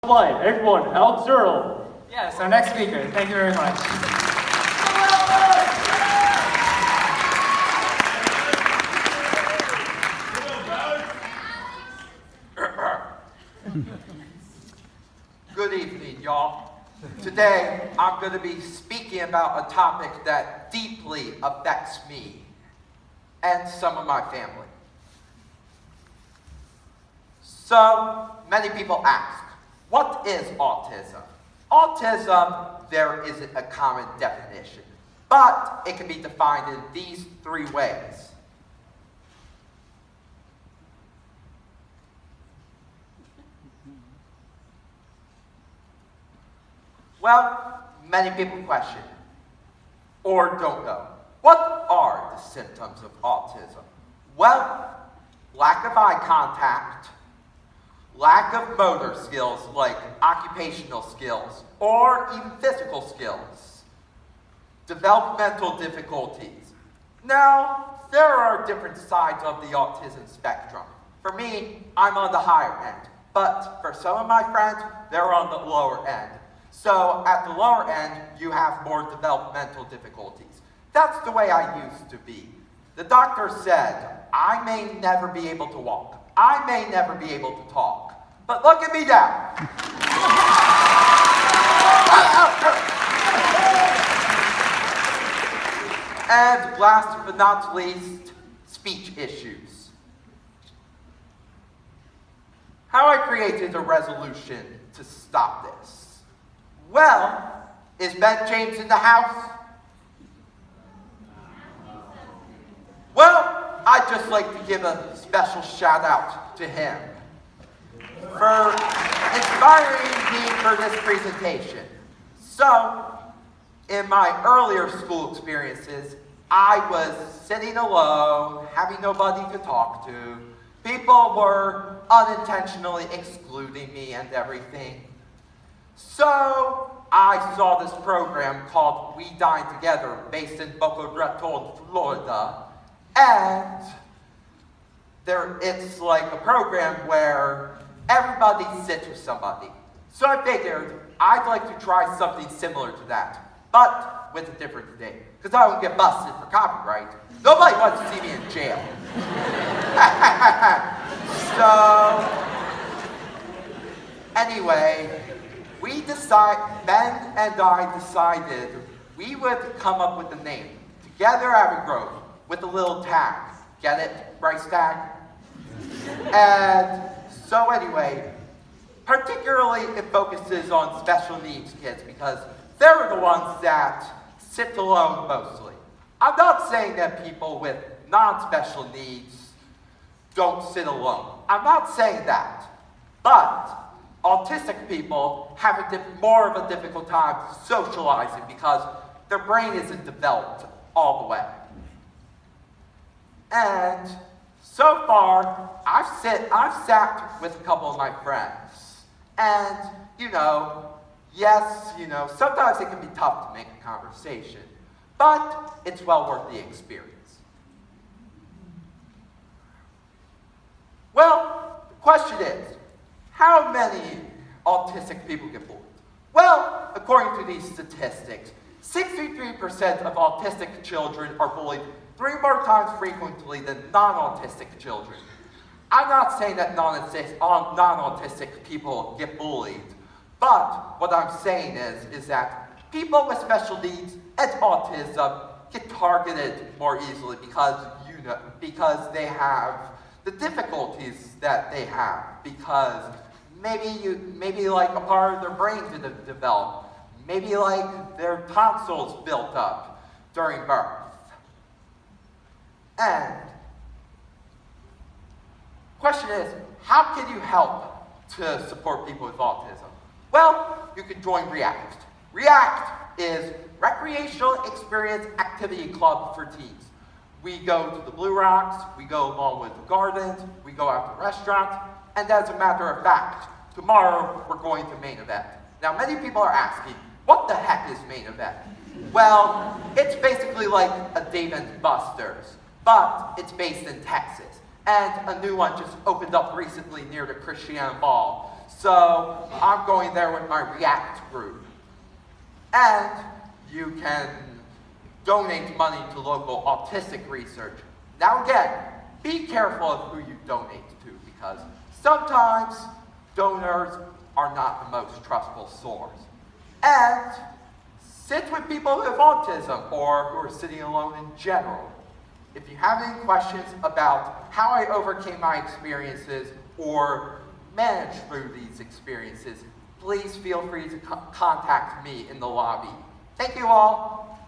Light, everyone, Alex Earl. Yes, our next speaker. Thank you very much. Good evening, y'all. Today, I'm going to be speaking about a topic that deeply affects me and some of my family. So, many people ask, what is autism? Autism, there isn't a common definition, but it can be defined in these three ways. Well, many people question, or don't know, what are the symptoms of autism? Well, lack of eye contact, lack of motor skills like occupational skills or even physical skills, developmental difficulties. Now, there are different sides of the autism spectrum. For me, I'm on the higher end, but for some of my friends, they're on the lower end. So at the lower end, you have more developmental difficulties. That's the way I used to be. The doctor said, I may never be able to walk. I may never be able to talk. But look at me now. And last but not least, speech issues. How I created a resolution to stop this. Well, is Ben James in the house? Well, I'd just like to give a special shout out to him for inspiring me for this presentation. So, in my earlier school experiences, I was sitting alone, having nobody to talk to. People were unintentionally excluding me and everything. So, I saw this program called We Dine Together, based in Boca Raton, Florida. And it's like a program where everybody sits with somebody. So I figured I'd like to try something similar to that, but with a different name, because I won't get busted for copyright. Nobody wants to see me in jail. So, anyway, Ben and I decided we would come up with a name. Together Abbey Grove, with a little tag. Get it? Price tag? And so anyway, particularly it focuses on special needs kids because they're the ones that sit alone mostly. I'm not saying that people with non-special needs don't sit alone. I'm not saying that. But autistic people have more of a difficult time socializing because their brain isn't developed all the way. And so far, I've sat with a couple of my friends. And, sometimes it can be tough to make a conversation. But it's well worth the experience. Well, the question is, how many autistic people get bullied? Well, according to these statistics, 63% of autistic children are bullied 3 more times frequently than non-autistic children. I'm not saying that non-autistic people get bullied, but what I'm saying is that people with special needs and autism get targeted more easily because they have the difficulties that they have, because maybe like a part of their brain didn't develop, maybe like their tonsils built up during birth. And question is, how can you help to support people with autism? Well, you can join REACT. REACT is Recreational Experience Activity Club for teens. We go to the Blue Rocks, we go along with the gardens, we go out to restaurants, and as a matter of fact, tomorrow we're going to Main Event. Now, many people are asking, what the heck is Main Event? Well, it's basically like a Dave & Buster's, but it's based in Texas. And a new one just opened up recently near the Christiana Mall. So I'm going there with my React group. And you can donate money to local autistic research. Now again, be careful of who you donate to because sometimes donors are not the most trustful source. And sit with people who have autism or who are sitting alone in general. If you have any questions about how I overcame my experiences or managed through these experiences, please feel free to contact me in the lobby. Thank you all.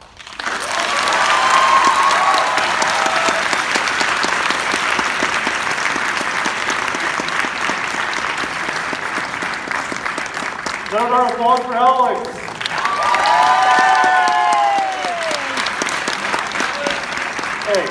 Another applause for Alex. Hey.